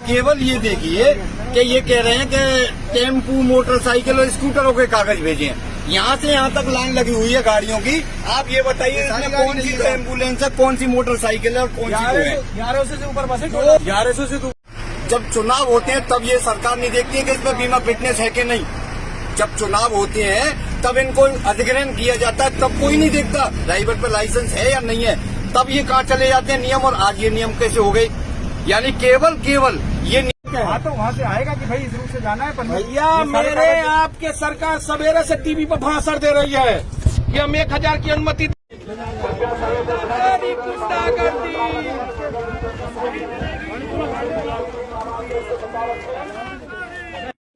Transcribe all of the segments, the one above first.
केवल ये देखिए कि ये कह रहे हैं कि टेम्पू, मोटरसाइकिल और स्कूटरों के कागज भेजे हैं। यहाँ से यहाँ तक लाइन लगी हुई है गाड़ियों की। आप ये बताइए इसमें कौन सी एम्बुलेंस है, कौन सी मोटरसाइकिल है और कौन सी है? 1100 से ऊपर बसें, 1100 से जब चुनाव होते हैं तब ये सरकार नहीं देखती है कि इसमें बीमा फिटनेस है कि नहीं। जब चुनाव होते हैं तब इनको अधिग्रहण किया जाता है, तब कोई नहीं देखता ड्राइवर पर लाइसेंस है या नहीं है, तब ये कहाँ चले जाते हैं नियम। और आज ये नियम कैसे हो गए? यानी केवल ये हाँ, तो वहाँ से आएगा कि भाई इस रूट से जाना है। भैया मेरे आपके सरकार सवेरे से टीवी पर भाषण दे रही है कि हम 1000 की अनुमति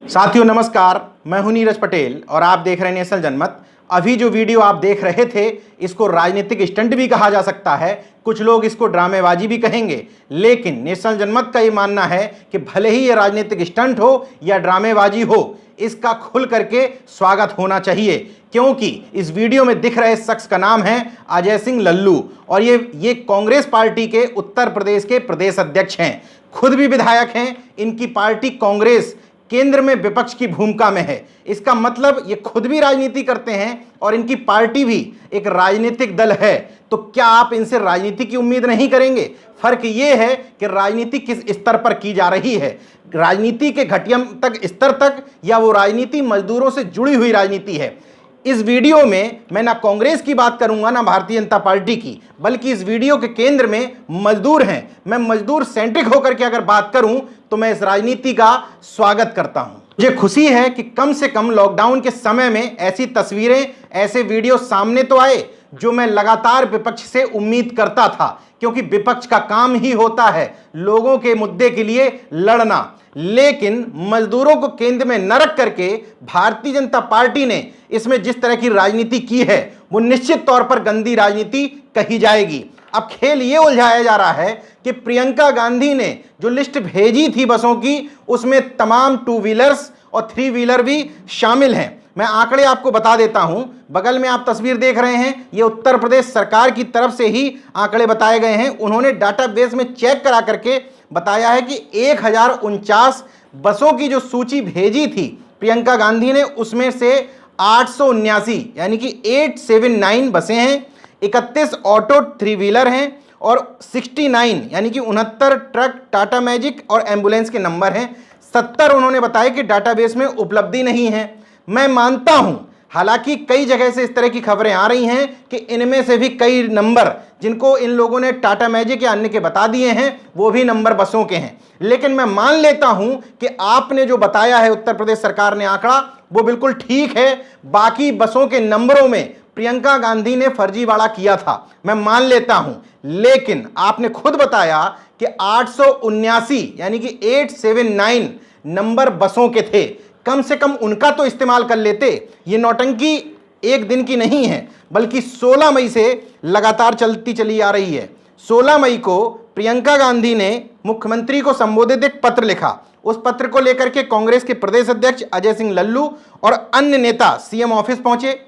साथियों नमस्कार, मैं हूं नीरज पटेल और आप देख रहे हैं नेशनल जनमत। अभी जो वीडियो आप देख रहे थे इसको राजनीतिक स्टंट भी कहा जा सकता है, कुछ लोग इसको ड्रामेबाजी भी कहेंगे, लेकिन नेशनल जनमत का ये मानना है कि भले ही ये राजनीतिक स्टंट हो या ड्रामेबाजी हो, इसका खुल करके स्वागत होना चाहिए। क्योंकि इस वीडियो में दिख रहे शख्स का नाम है अजय सिंह लल्लू और ये कांग्रेस पार्टी के उत्तर प्रदेश के प्रदेश अध्यक्ष हैं, खुद भी विधायक हैं। इनकी पार्टी कांग्रेस केंद्र में विपक्ष की भूमिका में है। इसका मतलब ये खुद भी राजनीति करते हैं और इनकी पार्टी भी एक राजनीतिक दल है। तो क्या आप इनसे राजनीति की उम्मीद नहीं करेंगे? फर्क ये है कि राजनीति किस स्तर पर की जा रही है, राजनीति के घटिया तक स्तर तक, या वो राजनीति मजदूरों से जुड़ी हुई राजनीति है। इस वीडियो में मैं ना कांग्रेस की बात करूंगा ना भारतीय जनता पार्टी की, बल्कि इस वीडियो के केंद्र में मजदूर हैं। मैं मजदूर सेंट्रिक होकर के अगर बात करूं तो मैं इस राजनीति का स्वागत करता हूं। मुझे खुशी है कि कम से कम लॉकडाउन के समय में ऐसी तस्वीरें, ऐसे वीडियो सामने तो आए जो मैं लगातार विपक्ष से उम्मीद करता था, क्योंकि विपक्ष का काम ही होता है लोगों के मुद्दे के लिए लड़ना। लेकिन मजदूरों को केंद्र में न रख करके भारतीय जनता पार्टी ने इसमें जिस तरह की राजनीति की है वो निश्चित तौर पर गंदी राजनीति कही जाएगी। अब खेल ये उलझाया जा रहा है कि प्रियंका गांधी ने जो लिस्ट भेजी थी बसों की, उसमें तमाम 2 व्हीलर्स और 3 व्हीलर भी शामिल हैं। मैं आंकड़े आपको बता देता हूं, बगल में आप तस्वीर देख रहे हैं, ये उत्तर प्रदेश सरकार की तरफ से ही आंकड़े बताए गए हैं। उन्होंने डाटाबेस में चेक करा करके बताया है कि 1049 बसों की जो सूची भेजी थी प्रियंका गांधी ने, उसमें से 879 यानी कि 879 बसें हैं, 31 ऑटो 3 व्हीलर हैं और 69 यानी कि 69 ट्रक, टाटा मैजिक और एम्बुलेंस के नंबर हैं। 70 उन्होंने बताया कि डाटाबेस में उपलब्धि नहीं है। मैं मानता हूं, हालांकि कई जगह से इस तरह की खबरें आ रही हैं कि इनमें से भी कई नंबर जिनको इन लोगों ने टाटा मैजिक या अन्य के बता दिए हैं वो भी नंबर बसों के हैं। लेकिन मैं मान लेता हूं कि आपने जो बताया है उत्तर प्रदेश सरकार ने आंकड़ा, वो बिल्कुल ठीक है। बाकी बसों के नंबरों में प्रियंका गांधी ने फर्जीवाड़ा किया था, मैं मान लेता हूं। लेकिन आपने खुद बताया कि 879 यानी कि 879 नंबर बसों के थे, कम से कम उनका तो इस्तेमाल कर लेते। ये नौटंकी एक दिन की नहीं है, बल्कि 16 मई से लगातार चलती चली आ रही है। 16 मई को प्रियंका गांधी ने मुख्यमंत्री को संबोधित एक पत्र लिखा। उस पत्र को लेकर के कांग्रेस के प्रदेश अध्यक्ष अजय सिंह लल्लू और अन्य नेता सीएम ऑफिस पहुंचे।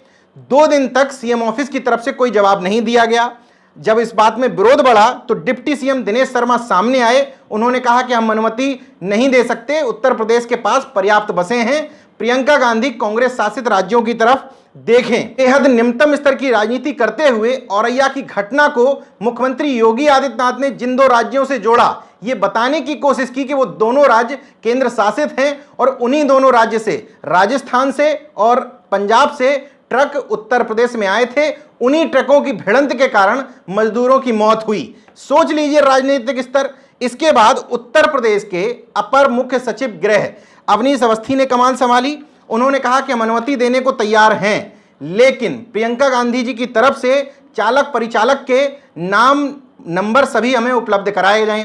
2 दिन तक सीएम ऑफिस की तरफ से कोई जवाब नहीं दिया गया। जब इस बात में विरोध बढ़ा तो डिप्टी सीएम दिनेश शर्मा सामने आए। उन्होंने कहा कि हम अनुमति नहीं दे सकते, उत्तर प्रदेश के पास पर्याप्त बसें हैं, प्रियंका गांधी कांग्रेस शासित राज्यों की तरफ देखें। बेहद निम्नतम स्तर की राजनीति करते हुए औरैया की घटना को मुख्यमंत्री योगी आदित्यनाथ ने जिन 2 राज्यों से जोड़ा, ये बताने की कोशिश की कि वो दोनों राज्य केंद्र शासित हैं और उन्हीं दोनों राज्य से, राजस्थान से और पंजाब से ट्रक उत्तर प्रदेश में आए थे। उन्हीं ट्रकों की भिड़ंत के कारण मजदूरों की मौत हुई। सोच लीजिए राजनीतिक स्तर। इसके बाद उत्तर प्रदेश के अपर मुख्य सचिव गृह अवनीश अवस्थी ने कमान संभाली। उन्होंने कहा कि हम अनुमति देने को तैयार हैं, लेकिन प्रियंका गांधी जी की तरफ से चालक परिचालक के नाम नंबर सभी हमें उपलब्ध कराए जाएं।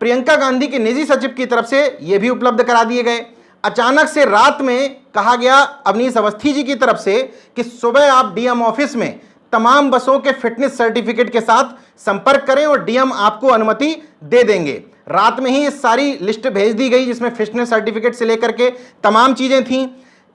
प्रियंका गांधी के निजी सचिव की तरफ से ये भी उपलब्ध करा दिए गए। अचानक से रात में कहा गया अवनीश अवस्थी जी की तरफ से कि सुबह आप डीएम ऑफिस में तमाम बसों के फिटनेस सर्टिफिकेट के साथ संपर्क करें और डीएम आपको अनुमति दे देंगे। रात में ही सारी लिस्ट भेज दी गई जिसमें फिटनेस सर्टिफिकेट से लेकर के तमाम चीजें थीं।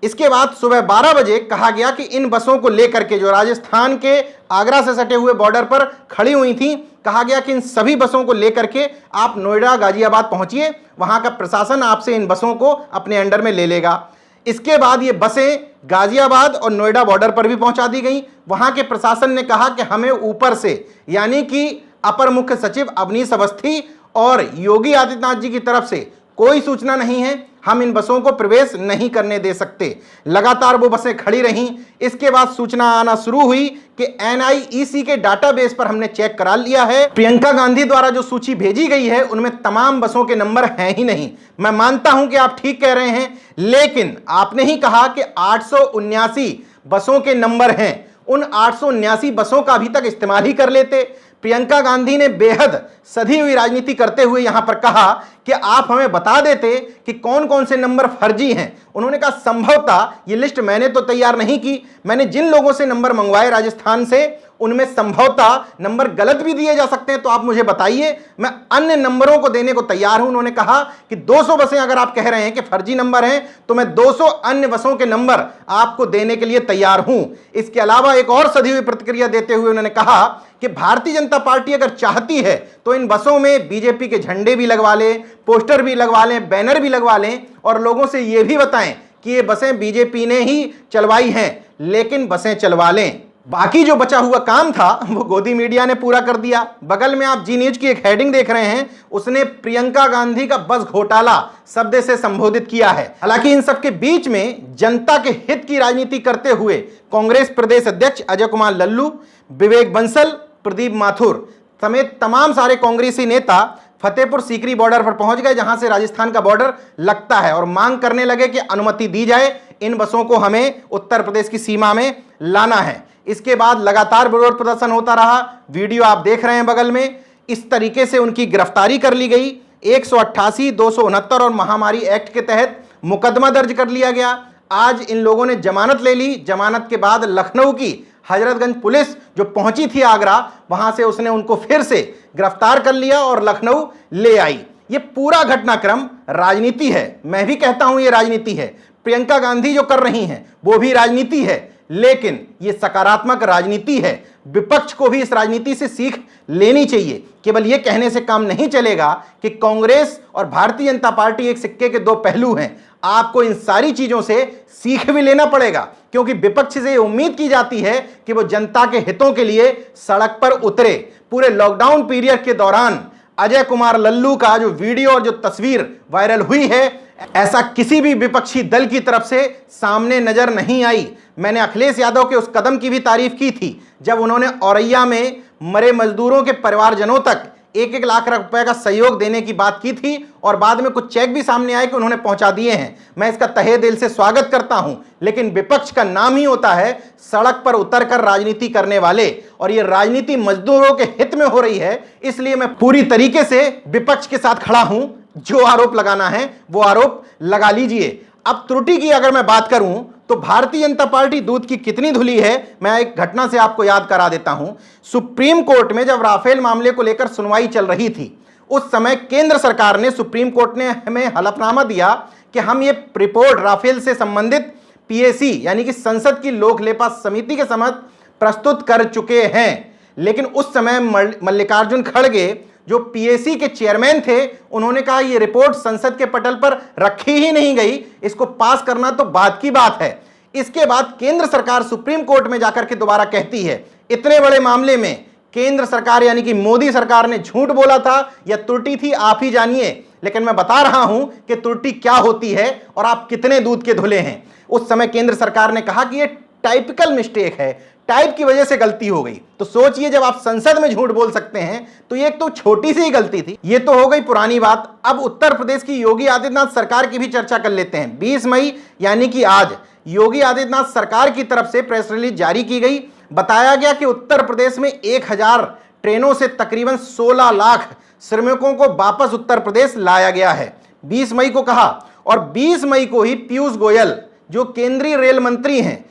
इसके बाद सुबह 12 बजे कहा गया कि इन बसों को लेकर के जो राजस्थान के आगरा से सटे हुए बॉर्डर पर खड़ी हुई थी, कहा गया कि इन सभी बसों को लेकर के आप नोएडा गाजियाबाद पहुंचिए, वहां का प्रशासन आपसे इन बसों को अपने अंडर में ले लेगा। इसके बाद ये बसें गाजियाबाद और नोएडा बॉर्डर पर भी पहुंचा दी गई। वहां के प्रशासन ने कहा कि हमें ऊपर से, यानी कि अपर मुख्य सचिव अवनीश अवस्थी और योगी आदित्यनाथ जी की तरफ से कोई सूचना नहीं है, हम इन बसों को प्रवेश नहीं करने दे सकते। लगातार वो बसें खड़ी रहीं। इसके बाद सूचना आना शुरू हुई कि NIEC के डाटाबेस पर हमने चेक करा लिया है, प्रियंका गांधी द्वारा जो सूची भेजी गई है उनमें तमाम बसों के नंबर हैं ही नहीं। मैं मानता हूं कि आप ठीक कह रहे हैं, लेकिन आपने ही कहा कि 879 बसों के नंबर हैं। उन 879 बसों का अभी तक इस्तेमाल ही कर लेते। प्रियंका गांधी ने बेहद सधी हुई राजनीति करते हुए यहां पर कहा कि आप हमें बता देते कि कौन कौन से नंबर फर्जी हैं। उन्होंने कहा संभवतः ये लिस्ट मैंने तो तैयार नहीं की, मैंने जिन लोगों से नंबर मंगवाए राजस्थान से उनमें संभवतः नंबर गलत भी दिए जा सकते हैं, तो आप मुझे बताइए, मैं अन्य नंबरों को देने को तैयार हूं। उन्होंने कहा कि 200 बसें अगर आप कह रहे हैं कि फर्जी नंबर हैं तो मैं 200 अन्य बसों के नंबर आपको देने के लिए तैयार हूं। इसके अलावा एक और सधी हुई प्रतिक्रिया देते हुए उन्होंने कहा कि भारतीय जनता पार्टी अगर चाहती है तो इन बसों में बीजेपी के झंडे भी लगवा लें, पोस्टर भी लगवा लें, बैनर भी लगवा लें और लोगों से यह भी बताएं कि ये बसें बीजेपी ने ही चलवाई हैं, लेकिन बसें चलवा लें। बाकी जो बचा हुआ काम था वो गोदी मीडिया ने पूरा कर दिया। बगल में आप जी न्यूज की एक हेडिंग देख रहे हैं, उसने प्रियंका गांधी का बस घोटाला शब्द से संबोधित किया है। हालांकि इन सबके बीच में जनता के हित की राजनीति करते हुए कांग्रेस प्रदेश अध्यक्ष अजय कुमार लल्लू, विवेक बंसल, प्रदीप माथुर समेत तमाम सारे कांग्रेसी नेता फतेहपुर सीकरी बॉर्डर पर पहुंच गए, जहां से राजस्थान का बॉर्डर लगता है, और मांग करने लगे कि अनुमति दी जाए, इन बसों को हमें उत्तर प्रदेश की सीमा में लाना है। इसके बाद लगातार विरोध प्रदर्शन होता रहा। वीडियो आप देख रहे हैं बगल में। इस तरीके से उनकी गिरफ्तारी कर ली गई। 188, 269 और महामारी एक्ट के तहत मुकदमा दर्ज कर लिया गया। आज इन लोगों ने जमानत ले ली। जमानत के बाद लखनऊ की हजरतगंज पुलिस जो पहुंची थी आगरा, वहां से उसने उनको फिर से गिरफ्तार कर लिया और लखनऊ ले आई। ये पूरा घटनाक्रम राजनीति है। मैं भी कहता हूं ये राजनीति है। प्रियंका गांधी जो कर रही हैं वो भी राजनीति है, लेकिन ये सकारात्मक राजनीति है। विपक्ष को भी इस राजनीति से सीख लेनी चाहिए। केवल ये कहने से काम नहीं चलेगा कि कांग्रेस और भारतीय जनता पार्टी एक सिक्के के दो पहलू हैं। आपको इन सारी चीजों से सीख भी लेना पड़ेगा, क्योंकि विपक्ष से उम्मीद की जाती है कि वो जनता के हितों के लिए सड़क पर उतरे। पूरे लॉकडाउन पीरियड के दौरान अजय कुमार लल्लू का जो वीडियो और जो तस्वीर वायरल हुई है, ऐसा किसी भी विपक्षी दल की तरफ से सामने नजर नहीं आई। मैंने अखिलेश यादव के उस कदम की भी तारीफ की थी जब उन्होंने औरैया में मरे मजदूरों के परिवारजनों तक 1-1 लाख रुपए का सहयोग देने की बात की थी, और बाद में कुछ चेक भी सामने आए कि उन्होंने पहुंचा दिए हैं। मैं इसका तहे दिल से स्वागत करता हूं, लेकिन विपक्ष का नाम ही होता है सड़क पर उतरकर राजनीति करने वाले, और ये राजनीति मजदूरों के हित में हो रही है। इसलिए मैं पूरी तरीके से विपक्ष के साथ खड़ा हूं। जो आरोप लगाना है वो आरोप लगा लीजिए। अब त्रुटि की अगर मैं बात करूं तो भारतीय जनता पार्टी दूध की कितनी धुली है, मैं एक घटना से आपको याद करा देता हूं। सुप्रीम कोर्ट में जब राफेल मामले को लेकर सुनवाई चल रही थी, उस समय केंद्र सरकार ने, सुप्रीम कोर्ट ने हमें हलफनामा दिया कि हम ये रिपोर्ट राफेल से संबंधित PAC यानी कि संसद की लोक लेपा समिति के समक्ष प्रस्तुत कर चुके हैं। लेकिन उस समय मल्लिकार्जुन खड़गे जो PAC के चेयरमैन थे, उन्होंने कहा ये रिपोर्ट संसद के पटल पर रखी ही नहीं गई, इसको पास करना तो बाद की बात है। इसके बाद केंद्र सरकार सुप्रीम कोर्ट में जाकर के दोबारा कहती है, इतने बड़े मामले में केंद्र सरकार यानी कि मोदी सरकार ने झूठ बोला था या त्रुटि थी, आप ही जानिए। लेकिन मैं बता रहा हूं कि त्रुटि क्या होती है और आप कितने दूध के धुले हैं। उस समय केंद्र सरकार ने कहा कि ये टाइपिकल मिस्टेक है, टाइप की वजह से गलती हो गई। तो सोचिए, जब आप संसद में झूठ बोल सकते हैं तो ये तो छोटी सी ही गलती थी। ये तो हो गई पुरानी बात। अब उत्तर प्रदेश की योगी आदित्यनाथ सरकार की भी चर्चा कर लेते हैं। 20 मई यानी कि आज योगी आदित्यनाथ सरकार की तरफ से प्रेस रिलीज जारी की गई। बताया गया कि उत्तर प्रदेश में 1000 ट्रेनों से तकरीबन 16 लाख श्रमिकों को वापस उत्तर प्रदेश लाया गया है। 20 मई को कहा, और 20 मई को ही पीयूष गोयल जो केंद्रीय रेल मंत्री हैं,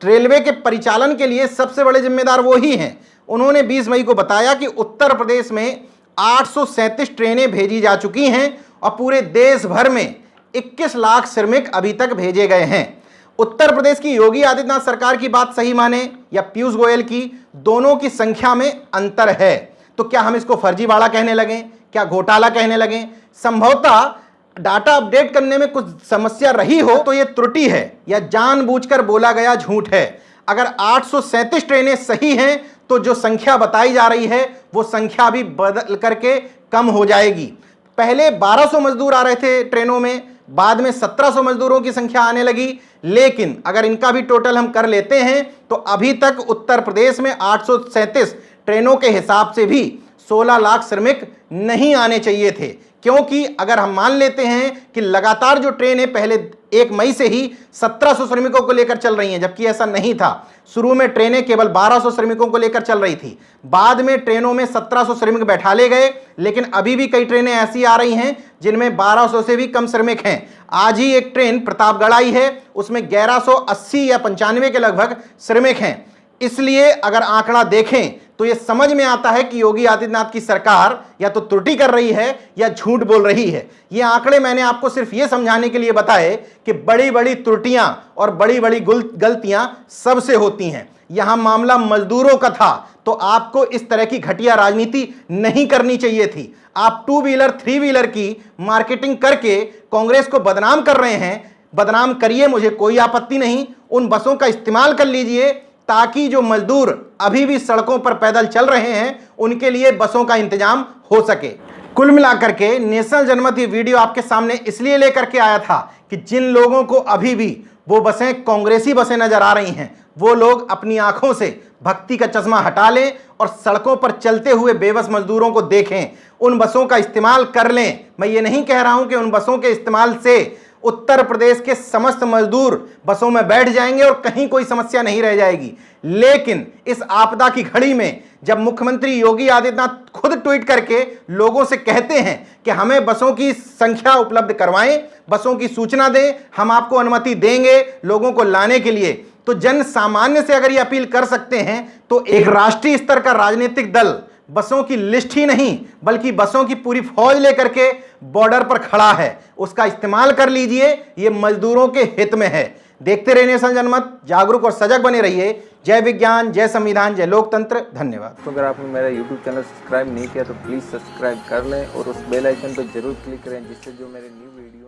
रेलवे के परिचालन के लिए सबसे बड़े जिम्मेदार वो ही हैं, उन्होंने 20 मई को बताया कि उत्तर प्रदेश में 837 ट्रेनें भेजी जा चुकी हैं और पूरे देश भर में 21 लाख श्रमिक अभी तक भेजे गए हैं। उत्तर प्रदेश की योगी आदित्यनाथ सरकार की बात सही माने या पीयूष गोयल की, दोनों की संख्या में अंतर है। तो क्या हम इसको फर्जीवाड़ा कहने लगें, क्या घोटाला कहने लगें? संभवतः डाटा अपडेट करने में कुछ समस्या रही हो तो यह त्रुटि है या जानबूझकर बोला गया झूठ है। अगर 837 ट्रेनें सही हैं तो जो संख्या बताई जा रही है वो संख्या भी बदल करके कम हो जाएगी। पहले 1200 मजदूर आ रहे थे ट्रेनों में, बाद में 1700 मजदूरों की संख्या आने लगी। लेकिन अगर इनका भी टोटल हम कर लेते हैं तो अभी तक उत्तर प्रदेश में 837 ट्रेनों के हिसाब से भी 16 लाख श्रमिक नहीं आने चाहिए थे। क्योंकि अगर हम मान लेते हैं कि लगातार जो ट्रेन है पहले 1 मई से ही 1700 श्रमिकों को लेकर चल रही हैं, जबकि ऐसा नहीं था। शुरू में ट्रेनें केवल 1200 श्रमिकों को लेकर चल रही थी, बाद में ट्रेनों में 1700 श्रमिक बैठा ले गए। लेकिन अभी भी कई ट्रेनें ऐसी आ रही हैं जिनमें 1200 से भी कम श्रमिक हैं। आज ही एक ट्रेन प्रतापगढ़ आई है, उसमें 1180 या 95 के लगभग श्रमिक हैं। इसलिए अगर आंकड़ा देखें तो यह समझ में आता है कि योगी आदित्यनाथ की सरकार या तो त्रुटि कर रही है या झूठ बोल रही है। ये आंकड़े मैंने आपको सिर्फ ये समझाने के लिए बताए कि बड़ी बड़ी त्रुटियां और बड़ी बड़ी गलतियां सबसे होती हैं। यहां मामला मजदूरों का था तो आपको इस तरह की घटिया राजनीति नहीं करनी चाहिए थी। आप 2 व्हीलर 3 व्हीलर की मार्केटिंग करके कांग्रेस को बदनाम कर रहे हैं। बदनाम करिए, मुझे कोई आपत्ति नहीं। उन बसों का इस्तेमाल कर लीजिए ताकि जो मजदूर अभी भी सड़कों पर पैदल चल रहे हैं उनके लिए बसों का इंतजाम हो सके। कुल मिलाकर के नेशनल जनमत ये वीडियो आपके सामने इसलिए लेकर के आया था कि जिन लोगों को अभी भी वो बसें कांग्रेसी बसें नजर आ रही हैं, वो लोग अपनी आंखों से भक्ति का चश्मा हटा लें और सड़कों पर चलते हुए बेबस मजदूरों को देखें, उन बसों का इस्तेमाल कर लें। मैं ये नहीं कह रहा हूं कि उन बसों के इस्तेमाल से उत्तर प्रदेश के समस्त मजदूर बसों में बैठ जाएंगे और कहीं कोई समस्या नहीं रह जाएगी। लेकिन इस आपदा की घड़ी में जब मुख्यमंत्री योगी आदित्यनाथ खुद ट्वीट करके लोगों से कहते हैं कि हमें बसों की संख्या उपलब्ध करवाएं, बसों की सूचना दें, हम आपको अनुमति देंगे लोगों को लाने के लिए, तो जन सामान्य से अगर ये अपील कर सकते हैं तो एक राष्ट्रीय स्तर का राजनीतिक दल बसों की लिस्ट ही नहीं बल्कि बसों की पूरी फौज लेकर के बॉर्डर पर खड़ा है। उसका इस्तेमाल कर लीजिए, ये मजदूरों के हित में है। देखते रहिए नेशनल जनमत, जागरूक और सजग बने रहिए। जय विज्ञान, जय संविधान, जय लोकतंत्र। धन्यवाद। तो अगर आपने मेरा YouTube चैनल सब्सक्राइब नहीं किया तो प्लीज़ सब्सक्राइब कर लें और उस बेल आइकन पर जरूर क्लिक करें जिससे जो मेरे न्यू वीडियो